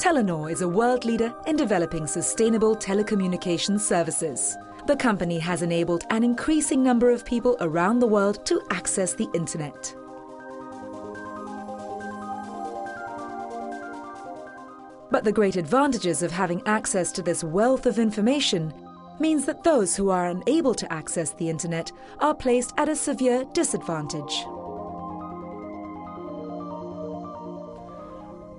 Telenor is a world leader in developing sustainable telecommunications services. The company has enabled an increasing number of people around the world to access the internet. But the great advantages of having access to this wealth of information means that those who are unable to access the internet are placed at a severe disadvantage.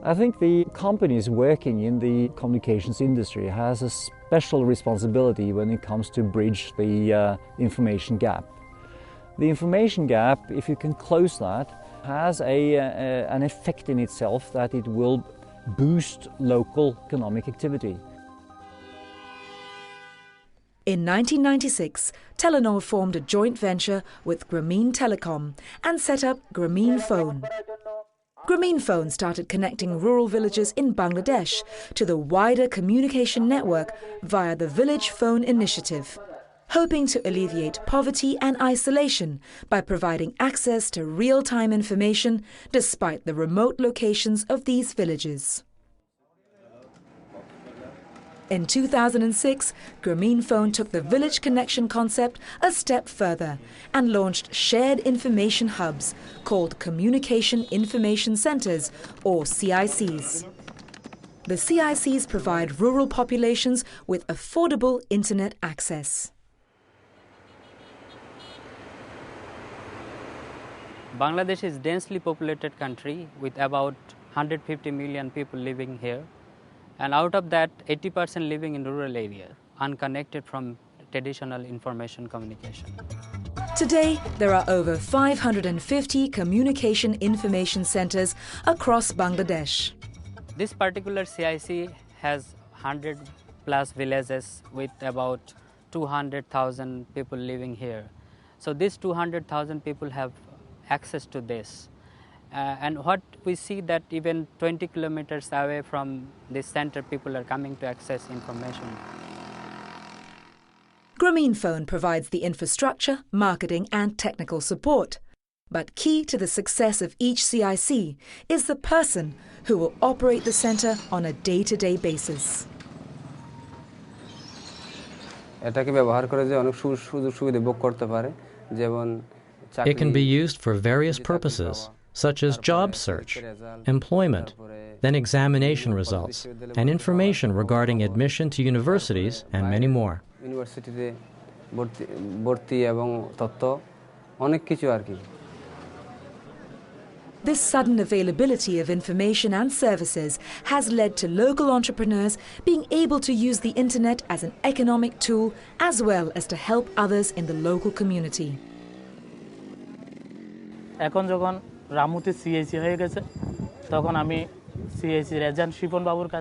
I think the companies working in the communications industry has a special responsibility when it comes to bridge the information gap. The information gap, if you can close that, has an effect in itself that it will boost local economic activity. In 1996, Telenor formed a joint venture with Grameen Telecom and set up Grameen Phone. Grameen Phone started connecting rural villages in Bangladesh to the wider communication network via the Village Phone Initiative, hoping to alleviate poverty and isolation by providing access to real-time information despite the remote locations of these villages. In 2006, Grameen Phone took the village connection concept a step further and launched shared information hubs called Communication Information Centres, or CICs. The CICs provide rural populations with affordable internet access. Bangladesh is a densely populated country with about 150 million people living here. And out of that, 80% living in rural area, unconnected from traditional information communication. Today, there are over 550 communication information centers across Bangladesh. This particular CIC has 100 plus villages with about 200,000 people living here. So these 200,000 people have access to this. And what we see that even 20 kilometers away from this center, people are coming to access information. Grameen Phone provides the infrastructure, marketing and technical support. But key to the success of each CIC is the person who will operate the center on a day-to-day basis. It can be used for various purposes, such as job search, employment, then examination results, and information regarding admission to universities, and many more. This sudden availability of information and services has led to local entrepreneurs being able to use the internet as an economic tool as well as to help others in the local community.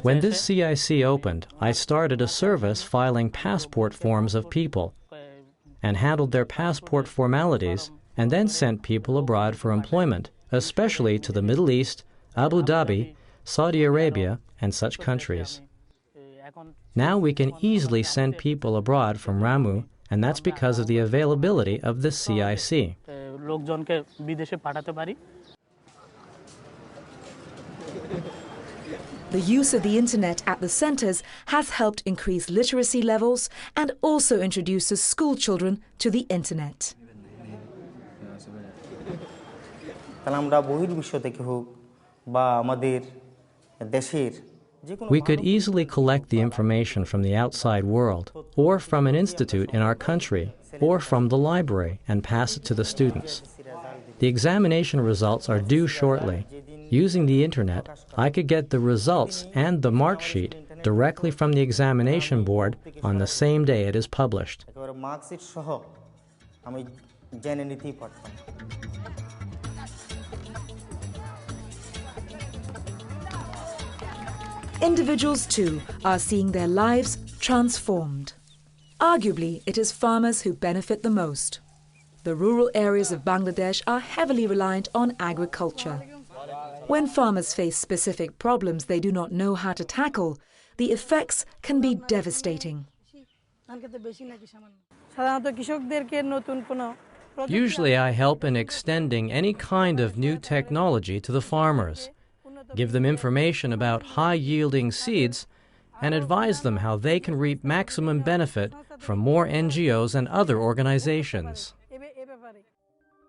When this CIC opened, I started a service filing passport forms of people and handled their passport formalities and then sent people abroad for employment, especially to the Middle East, Abu Dhabi, Saudi Arabia, and such countries. Now we can easily send people abroad from Ramu, and that's because of the availability of the CIC. The use of the internet at the centers has helped increase literacy levels and also introduces school children to the internet. We could easily collect the information from the outside world, or from an institute in our country, or from the library, and pass it to the students. The examination results are due shortly. Using the internet, I could get the results and the mark sheet directly from the examination board on the same day it is published. Individuals, too, are seeing their lives transformed. Arguably, it is farmers who benefit the most. The rural areas of Bangladesh are heavily reliant on agriculture. When farmers face specific problems they do not know how to tackle, the effects can be devastating. Usually I help in extending any kind of new technology to the farmers. give them information about high-yielding seeds, and advise them how they can reap maximum benefit from more NGOs and other organizations.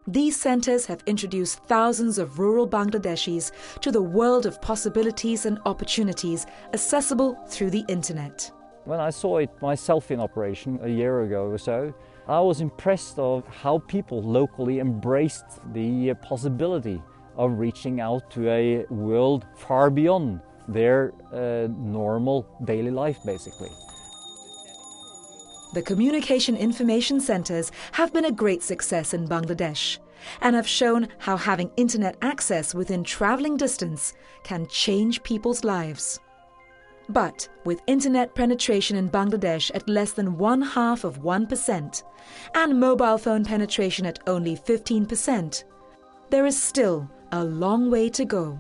These centres have introduced thousands of rural Bangladeshis to the world of possibilities and opportunities accessible through the internet. When I saw it myself in operation a year ago or so, I was impressed of how people locally embraced the possibility of reaching out to a world far beyond their normal daily life, basically. The Communication Information Centres have been a great success in Bangladesh and have shown how having internet access within travelling distance can change people's lives. But with internet penetration in Bangladesh at less than 0.5% and mobile phone penetration at only 15%, there is still a long way to go.